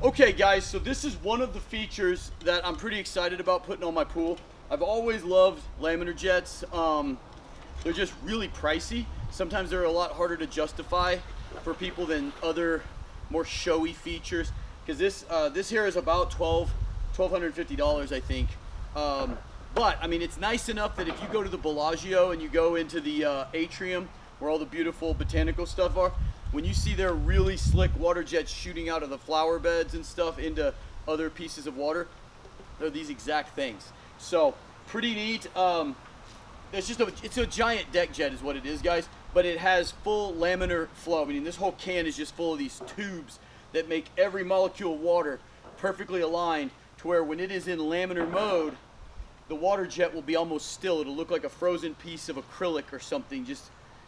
Okay guys, so this is one of the features that I'm pretty excited about putting on my pool. I've always loved laminar jets. They're just really pricey. Sometimes they're a lot harder to justify for people than other more showy features. Because this here is about $1,250, I think. But I mean, it's nice enough that if you go to the Bellagio and you go into the atrium where all the beautiful botanical stuff are, when you see their really slick water jets shooting out of the flower beds and stuff into other pieces of water, they're these exact things. So pretty neat. It's a giant deck jet is what it is, guys, but it has full laminar flow. I mean, this whole can is just full of these tubes that make every molecule of water perfectly aligned to where when it is in laminar mode, the water jet will be almost still. It'll look like a frozen piece of acrylic or something. Just,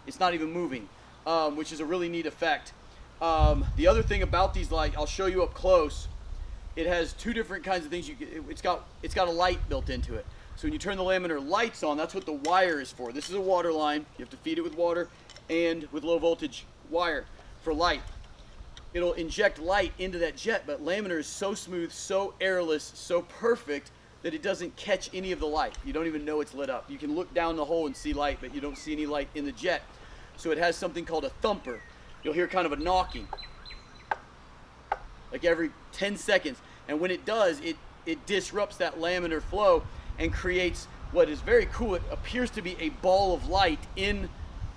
it's not even moving. Which is a really neat effect. The other thing about these lights, I'll show you up close. It has two different kinds of things. It's got a light built into it. So when you turn the laminar lights on, that's what the wire is for. This is a water line. You have to feed it with water and with low voltage wire for light. It'll inject light into that jet, but laminar is so smooth, so airless, so perfect that it doesn't catch any of the light. You don't even know it's lit up. You can look down the hole and see light, but you don't see any light in the jet. So it has something called a thumper. You'll hear kind of a knocking, like every 10 seconds. And when it does, it disrupts that laminar flow and creates what is very cool. It appears to be a ball of light in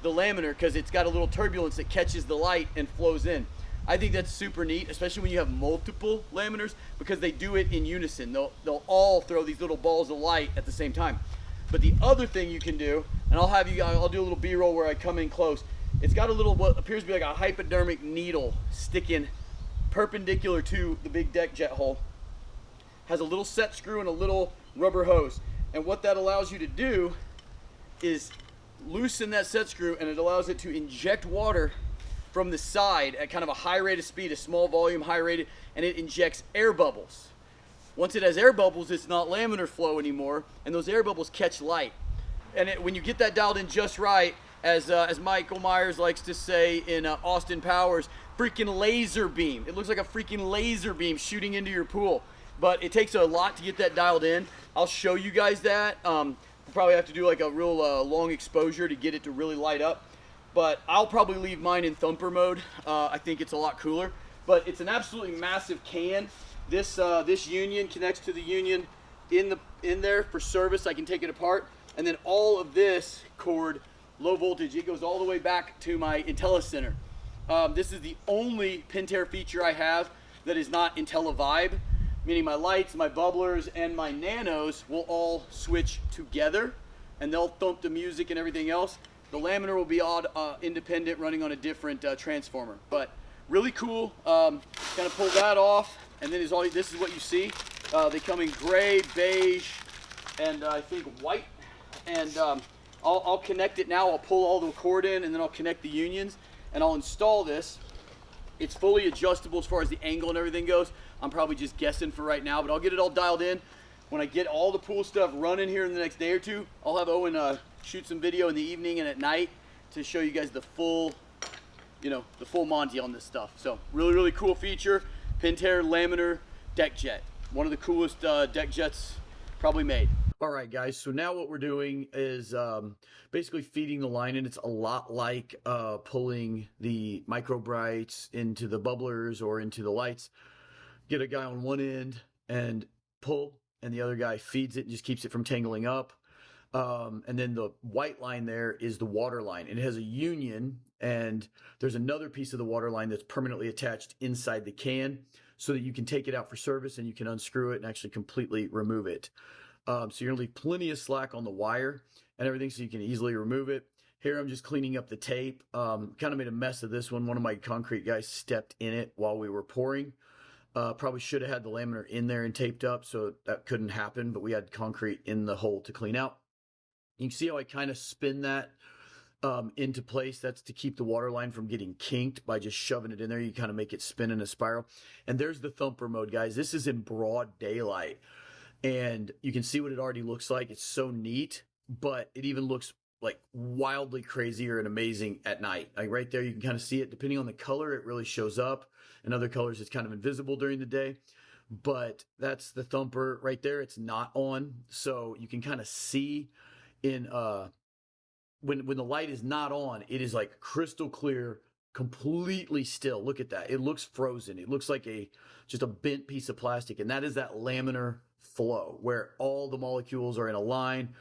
the laminar because it's got a little turbulence that catches the light and flows in. I think that's super neat, especially when you have multiple laminars, because they do it in unison. They'll all throw these little balls of light at the same time. But the other thing you can do, and I'll do a little B-roll where I come in close. It's got a little, what appears to be like a hypodermic needle sticking perpendicular to the big deck jet hole. Has a little set screw and a little rubber hose. And what that allows you to do is loosen that set screw, and it allows it to inject water from the side at kind of a high rate of speed, a small volume, high rated, and it injects air bubbles. Once it has air bubbles, it's not laminar flow anymore, and those air bubbles catch light. And when you get that dialed in just right, as Michael Myers likes to say in Austin Powers, freaking laser beam. It looks like a freaking laser beam shooting into your pool. But it takes a lot to get that dialed in. I'll show you guys that. We'll probably have to do like a real long exposure to get it to really light up. But I'll probably leave mine in thumper mode. I think it's a lot cooler. But it's an absolutely massive can. This union connects to the union in there for service. I can take it apart, and then all of this cord, low voltage, it goes all the way back to my IntelliCenter. This is the only pentair feature I have that is not IntelliVibe, meaning my lights, my bubblers, and my nanos will all switch together, and they'll thump the music and everything else. The laminar will be independent, running on a different transformer, but really cool. Kind of pull that off. And then this is what you see. They come in gray, beige, and I think white. And I'll connect it now. I'll pull all the cord in, and then I'll connect the unions, and I'll install this. It's fully adjustable as far as the angle and everything goes. I'm probably just guessing for right now, but I'll get it all dialed in. When I get all the pool stuff running here in the next day or two, I'll have Owen shoot some video in the evening and at night to show you guys the full, the full Monty on this stuff. So really, really cool feature. Pentair laminar deck jet. One of the coolest deck jets probably made. All right, guys, so now what we're doing is basically feeding the line in. It's a lot like pulling the micro brights into the bubblers or into the lights. Get a guy on one end and pull, and the other guy feeds it and just keeps it from tangling up. And then the white line there is the water line, and it has a union, and there's another piece of the water line that's permanently attached inside the can so that you can take it out for service and you can unscrew it and actually completely remove it. So you're gonna leave plenty of slack on the wire and everything so you can easily remove it. Here I'm just cleaning up the tape. Kind of made a mess of this one. One of my concrete guys stepped in it while we were pouring. Probably should have had the laminar in there and taped up, so that couldn't happen, but we had concrete in the hole to clean out. You can see how I kind of spin that into place. That's to keep the water line from getting kinked by just shoving it in there. You kind of make it spin in a spiral. And there's the thumper mode, guys. This is in broad daylight. And you can see what it already looks like. It's so neat, but it even looks like wildly crazier and amazing at night. Like right there, you can kind of see it. Depending on the color, it really shows up. In other colors, it's kind of invisible during the day. But that's the thumper right there. It's not on, so you can kind of see in when the light is not on, it is like crystal clear, completely still. Look at that. It looks frozen. It looks like just a bent piece of plastic, and that is that laminar flow where all the molecules are in a line.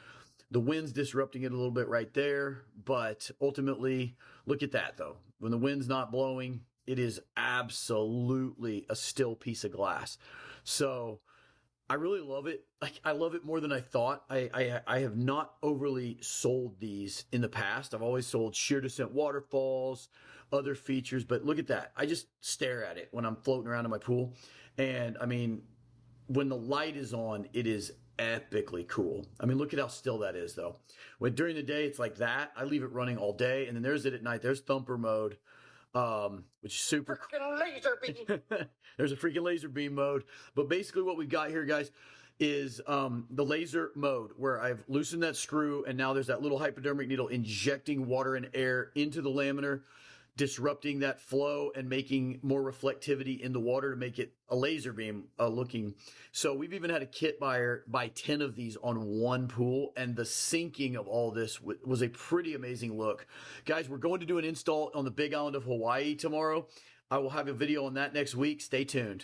The wind's disrupting it a little bit right there, but ultimately, look at that though. When the wind's not blowing, it is absolutely a still piece of glass. So I really love it. Like, I love it more than I thought. I have not overly sold these in the past. I've always sold sheer descent waterfalls, other features, but look at that. I just stare at it when I'm floating around in my pool. And I mean, when the light is on, it is epically cool. I mean, look at how still that is though. When during the day, it's like that. I leave it running all day. And then there's it at night. There's thumper mode, which is super freaking laser beam. There's a freaking laser beam mode. But basically what we've got here, guys, is the laser mode where I've loosened that screw, and now there's that little hypodermic needle injecting water and air into the laminar, disrupting that flow and making more reflectivity in the water to make it a laser beam looking. So we've even had a kit buyer buy 10 of these on one pool, and the syncing of all this was a pretty amazing look. Guys, we're going to do an install on the Big Island of Hawaii tomorrow. I will have a video on that next week. Stay tuned.